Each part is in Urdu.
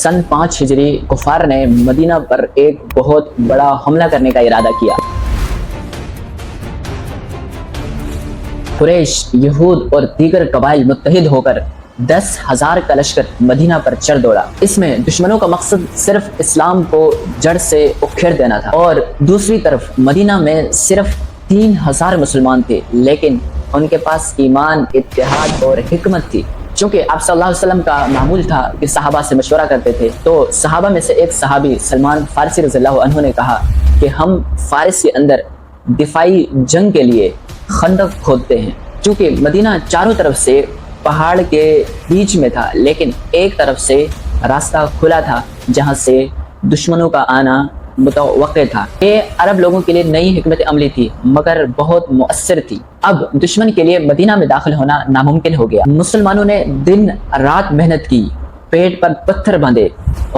سن 5 ہجری کفار نے مدینہ پر ایک بہت بڑا حملہ کرنے کا ارادہ کیا۔ قریش، یہود اور دیگر قبائل متحد ہو کر 10,000 کا لشکر مدینہ پر چڑھ دوڑا۔ اس میں دشمنوں کا مقصد صرف اسلام کو جڑ سے اکھیڑ دینا تھا، اور دوسری طرف مدینہ میں صرف 3,000 مسلمان تھے، لیکن ان کے پاس ایمان، اتحاد اور حکمت تھی۔ چونکہ آپ صلی اللہ علیہ وسلم کا معمول تھا کہ صحابہ سے مشورہ کرتے تھے، تو صحابہ میں سے ایک صحابی سلمان فارسی رضی اللہ عنہ نے کہا کہ ہم فارس کے اندر دفاعی جنگ کے لیے خندق کھودتے ہیں۔ چونکہ مدینہ چاروں طرف سے پہاڑ کے بیچ میں تھا، لیکن ایک طرف سے راستہ کھلا تھا جہاں سے دشمنوں کا آنا متوقع تھا۔ یہ عرب لوگوں کے لیے نئی حکمت عملی تھی، مگر بہت مؤثر تھی۔ اب دشمن کے لیے مدینہ میں داخل ہونا ناممکن ہو گیا۔ مسلمانوں نے دن رات محنت کی، پیٹ پر پتھر باندھے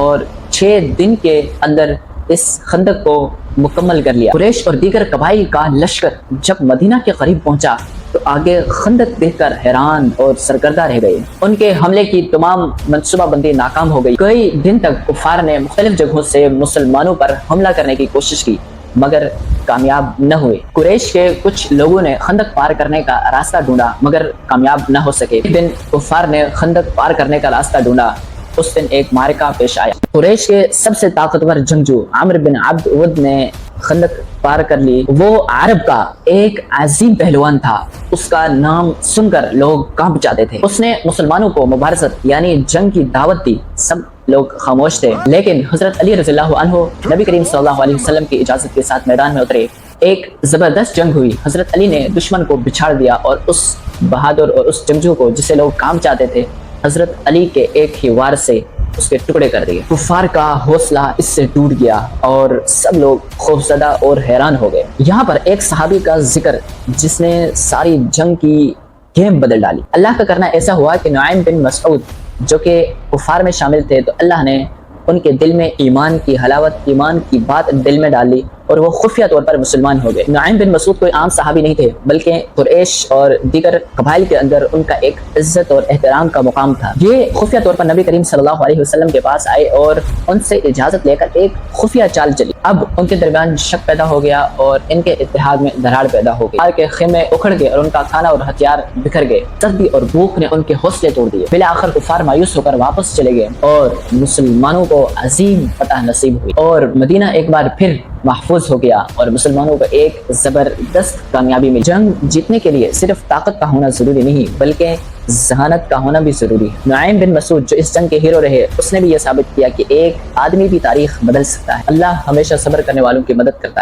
اور 6 دن کے اندر اس خندق کو مکمل کر لیا۔ قریش اور دیگر قبائل کا لشکر جب مدینہ کے قریب پہنچا تو آگے خندق دیکھ کر حیران اور سرگردہ رہ گئے۔ ان کے حملے کی تمام منصوبہ بندی ناکام ہو گئی۔ کئی دن تک کفار نے مختلف جگہوں سے مسلمانوں پر حملہ کرنے کی کوشش کی، مگر کامیاب نہ ہوئے۔ قریش کے کچھ لوگوں نے خندق پار کرنے کا راستہ ڈھونڈا، مگر کامیاب نہ ہو سکے۔ ایک دن کفار نے خندق پار کرنے کا راستہ ڈھونڈا۔ اس دن ایک معرکہ پیش آیا۔ قریش کے سب سے طاقتور جنگجو عامر بن عبد ود نے خندق پار کر لی۔ وہ عرب کا ایک عظیم پہلوان تھا، اس کا نام سن کر لوگ کانپ جاتے تھے۔ اس نے مسلمانوں کو مبارزت یعنی جنگ کی دعوت دی۔ سب لوگ خاموش تھے، لیکن حضرت علی رضی اللہ عنہ نبی کریم صلی اللہ علیہ وسلم کی اجازت کے ساتھ میدان میں اترے۔ ایک زبردست جنگ ہوئی۔ حضرت علی نے دشمن کو بچھاڑ دیا اور اس بہادر اور اس جنگجو کو جسے لوگ کام چاہتے تھے، حضرت علی کے ایک ہی وار سے اس کے ٹکڑے کر دیے۔ کفار کا حوصلہ اس سے ٹوٹ گیا اور سب لوگ خوفزدہ اور حیران ہو گئے۔ یہاں پر ایک صحابی کا ذکر جس نے ساری جنگ کی گیم بدل ڈالی۔ اللہ کا کرنا ایسا ہوا کہ نعیم بن مسعود جو کہ کفار میں شامل تھے، تو اللہ نے ان کے دل میں ایمان کی حلاوت، ایمان کی بات دل میں ڈالی اور وہ خفیہ طور پر مسلمان ہو گئے۔ نعیم بن مسعود کوئی عام صحابی نہیں تھے، بلکہ قریش اور دیگر قبائل کے اندر ان کا ایک عزت اور احترام کا مقام تھا۔ یہ خفیہ طور پر نبی کریم صلی اللہ علیہ وسلم کے پاس آئے اور ان سے اجازت لے کر ایک خفیہ چال چلی۔ اب ان کے درمیان شک پیدا ہو گیا اور ان کے اتحاد میں دراڑ پیدا ہو گئی۔ کفار کے خیمے اکھڑ گئے اور ان کا کھانا اور ہتھیار بکھر گئے۔ سردی اور بھوک نے ان کے حوصلے توڑ دیے۔ بالآخر کفار مایوس ہو کر واپس چلے گئے اور مسلمانوں کو عظیم فتح نصیب ہوئی اور مدینہ ایک بار پھر محفوظ ہو گیا اور مسلمانوں کو ایک زبردست کامیابی ملی۔ جنگ جیتنے کے لیے صرف طاقت کا ہونا ضروری نہیں، بلکہ ذہانت کا ہونا بھی ضروری ہے۔ نعیم بن مسعود جو اس جنگ کے ہیرو رہے، اس نے بھی یہ ثابت کیا کہ ایک آدمی بھی تاریخ بدل سکتا ہے۔ اللہ ہمیشہ صبر کرنے والوں کی مدد کرتا ہے۔